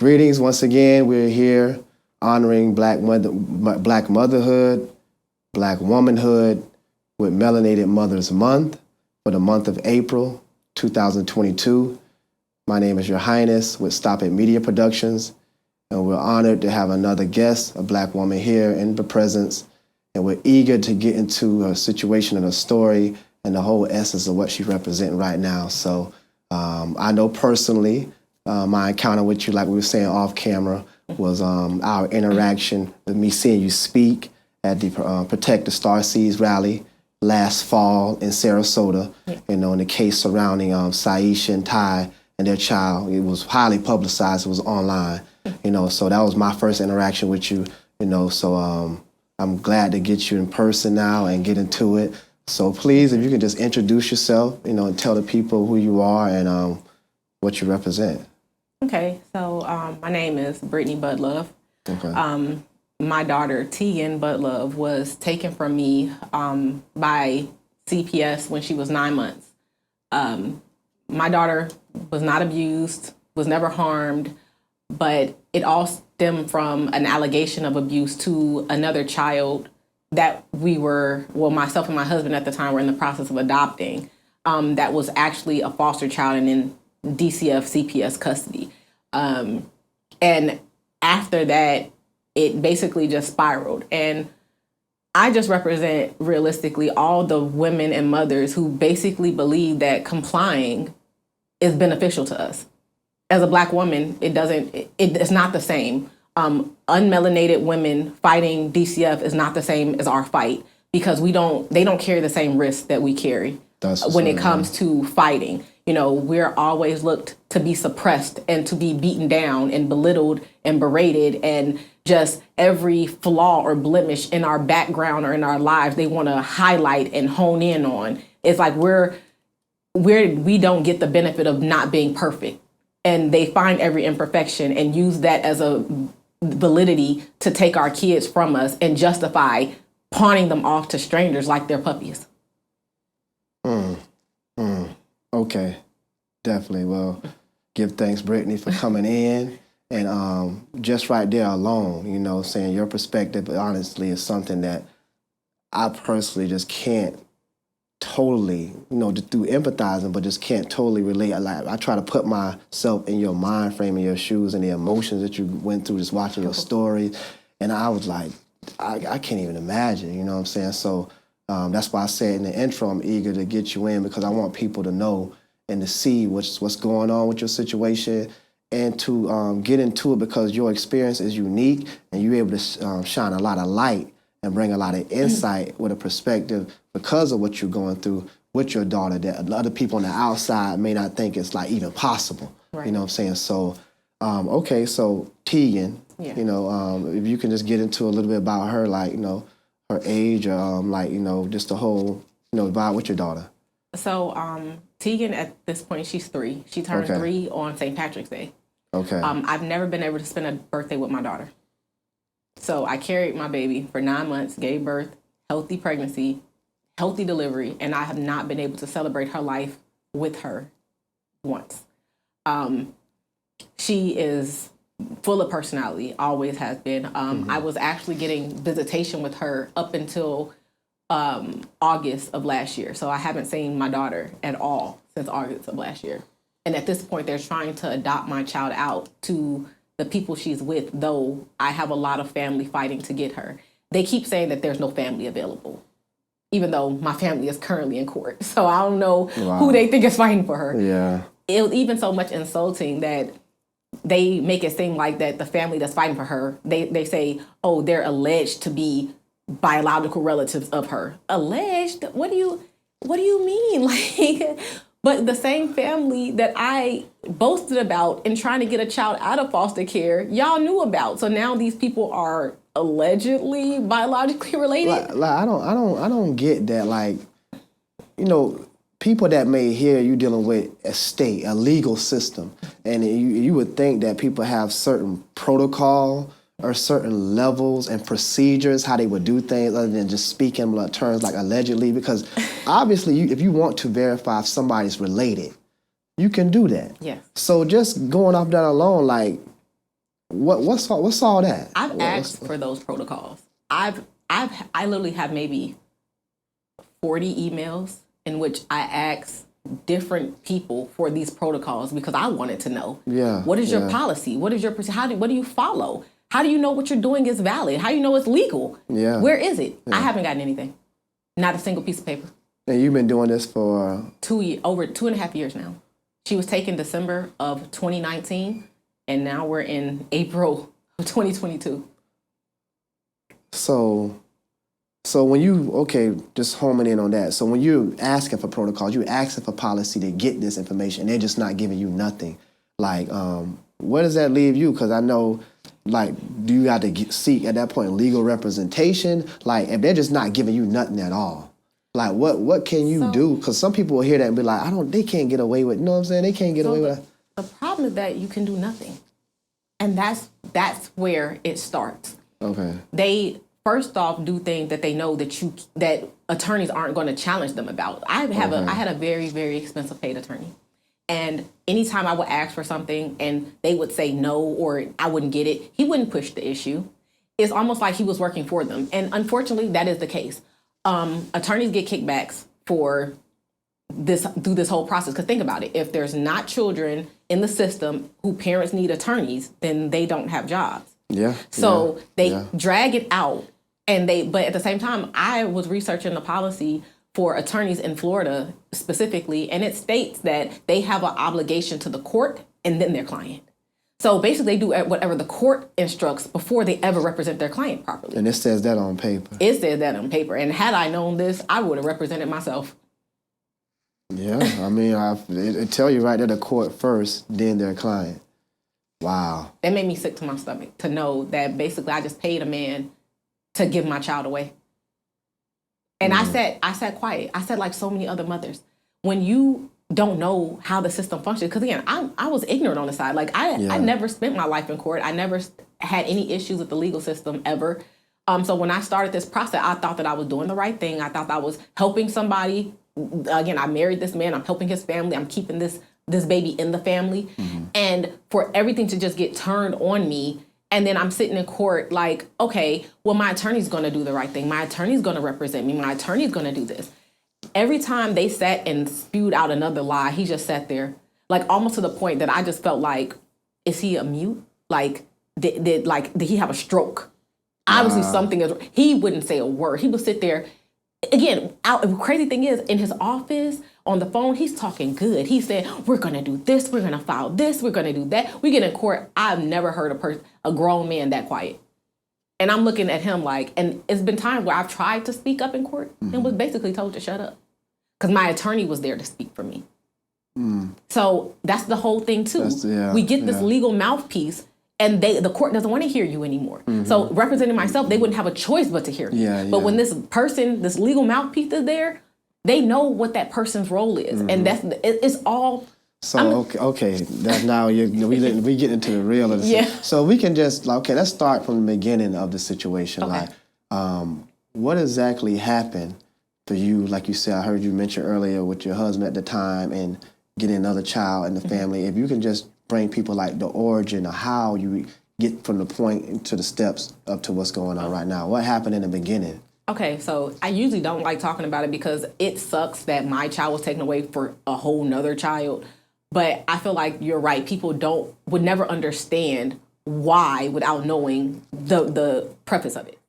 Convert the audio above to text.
Greetings once again. We're here honoring Black motherhood, Black womanhood with Melanated Mothers Month for the month of April 2022. My name is Your Highness with Stop It Media Productions, and we're honored to have another guest, a Black woman here in the presence, and we're eager to get into her situation and her story and the whole essence of what she's representing right now. So I know personally, my encounter with you, like we were saying off camera, was our interaction with me seeing you speak at the Protect the Starseeds rally last fall in Sarasota, you know, in the case surrounding Saisha and Ty and their child. It was highly publicized, it was online, you know, so that was my first interaction with you, you know, so I'm glad to get you in person now and get into it. So please, if you can just introduce yourself, you know, and tell the people who you are and what you represent. Okay, so my name is Brittany Budlove. Okay. My daughter, Teigan Budlove, was taken from me by CPS when she was 9 months. My daughter was not abused, was never harmed, but it all stemmed from an allegation of abuse to another child that myself and my husband at the time were in the process of adopting, that was actually a foster child and in DCF CPS custody. And after that, it basically just spiraled. And I just represent realistically all the women and mothers who basically believe that complying is beneficial to us. As a Black woman, it's not the same. Unmelanated women fighting DCF is not the same as our fight because they don't carry the same risk that we carry when it comes to fighting. You know, we're always looked to be suppressed and to be beaten down and belittled and berated, and just every flaw or blemish in our background or in our lives, they want to highlight and hone in on. It's like we don't get the benefit of not being perfect. And they find every imperfection and use that as a validity to take our kids from us and justify pawning them off to strangers like they're puppies. Okay, definitely. Well, give thanks, Brittany, for coming in. And just right there alone, you know, saying your perspective, honestly, is something that I personally just can't totally, you know, through empathizing, but just can't totally relate. I try to put myself in your mind frame, in your shoes, and the emotions that you went through just watching your stories. And I was like, I can't even imagine, you know what I'm saying? So that's why I said in the intro, I'm eager to get you in because I want people to know and to see what's going on with your situation and to get into it because your experience is unique and you're able to shine a lot of light and bring a lot of insight with a perspective because of what you're going through with your daughter that other people on the outside may not think it's like even possible. Right. You know what I'm saying? So, okay, so Teigan, you know, if you can just get into a little bit about her, like, you know, her age or like, you know, just the whole, you know, vibe with your daughter. So Teigan at this point, she's 3. She turned 3 on St. Patrick's Day. Okay. I've never been able to spend a birthday with my daughter. So I carried my baby for 9 months, gave birth, healthy pregnancy, healthy delivery, and I have not been able to celebrate her life with her once. She is full of personality, always has been. I was actually getting visitation with her up until August of last year. So I haven't seen my daughter at all since August of last year. And at this point, they're trying to adopt my child out to the people she's with, though I have a lot of family fighting to get her. They keep saying that there's no family available, even though my family is currently in court. So I don't know who they think is fighting for her. Yeah. It was even so much insulting that they make it seem like that the family that's fighting for her, they say, oh, they're alleged to be biological relatives of her. Alleged? What do you mean? Like, but the same family that I boasted about in trying to get a child out of foster care, y'all knew about. So now these people are allegedly biologically related. Like I don't get that. Like, you know, people that may hear you dealing with a legal system, and you would think that people have certain protocol or certain levels and procedures, how they would do things other than just speaking terms like allegedly, because obviously if you want to verify if somebody's related, you can do that. Yes. So just going off that alone, like, What's all that? I've asked for those protocols. I literally have maybe 40 emails in which I asked different people for these protocols because I wanted to know. Yeah. What is your policy? What is your what do you follow? How do you know what you're doing is valid? How do you know it's legal? Yeah. Where is it? Yeah. I haven't gotten anything. Not a single piece of paper. And you've been doing this for over 2.5 years now. She was taken December of 2019, and now we're in April of 2022. So when you, just homing in on that. So when you're asking for protocols, you're asking for policy to get this information. They're just not giving you nothing. Like, where does that leave you? Because I know, like, do you have to seek at that point legal representation? Like, if they're just not giving you nothing at all, like, what can you do? Because some people will hear that and be like, they can't get away with, you know what I'm saying? They can't get away with that. The problem is that you can do nothing. And that's where it starts. Okay. They first off do things that they know that attorneys aren't going to challenge them about. I had a very, very expensive paid attorney. And anytime I would ask for something and they would say no or I wouldn't get it, he wouldn't push the issue. It's almost like he was working for them. And unfortunately, that is the case. Attorneys get kickbacks for through this whole process. Because think about it. If there's not children in the system who parents need attorneys, then they don't have jobs. Yeah. So they drag it out. But at the same time, I was researching the policy for attorneys in Florida specifically, and it states that they have an obligation to the court and then their client. So basically, they do whatever the court instructs before they ever represent their client properly. And it says that on paper. It says that on paper. And had I known this, I would have represented myself. Yeah, I mean, it tell you right there, the court first, then their client. Wow. That made me sick to my stomach to know that basically I just paid a man to give my child away. And I sat quiet. I said, like so many other mothers, when you don't know how the system functions, because again, I was ignorant on the side. Like I never spent my life in court. I never had any issues with the legal system ever. So when I started this process, I thought that I was doing the right thing. I thought I was helping somebody. Again, I married this man. I'm helping his family. I'm keeping this baby in the family. Mm-hmm. And for everything to just get turned on me, and then I'm sitting in court like, okay, well, my attorney's going to do the right thing. My attorney's going to represent me. My attorney's going to do this. Every time they sat and spewed out another lie, he just sat there, like almost to the point that I just felt like, is he a mute? Like, did he have a stroke? Obviously, something is. He wouldn't say a word. He would sit there. Again, the crazy thing is, in his office, on the phone, he's talking good. He said, we're going to do this. We're going to file this. We're going to do that. We get in court. I've never heard a grown man that quiet. And I'm looking at him like, and it's been times where I've tried to speak up in court and was basically told to shut up. Because my attorney was there to speak for me. Mm. So that's the whole thing, too. We get this legal mouthpiece, and the court doesn't want to hear you anymore. Mm-hmm. So representing myself, they wouldn't have a choice but to hear me. But when this legal mouthpiece is there, they know what that person's role is. Mm-hmm. And it's all... So, okay. That's now we get into the real of the situation. So we can just, let's start from the beginning of the situation. Okay. What exactly happened for you? Like you said, I heard you mention earlier with your husband at the time and getting another child in the family. If you can just bring people like the origin of how you get from the point to the steps up to what's going on right now. What happened in the beginning? Okay, so I usually don't like talking about it because it sucks that my child was taken away for a whole nother child. But I feel like you're right. People would never understand why without knowing the preface of it.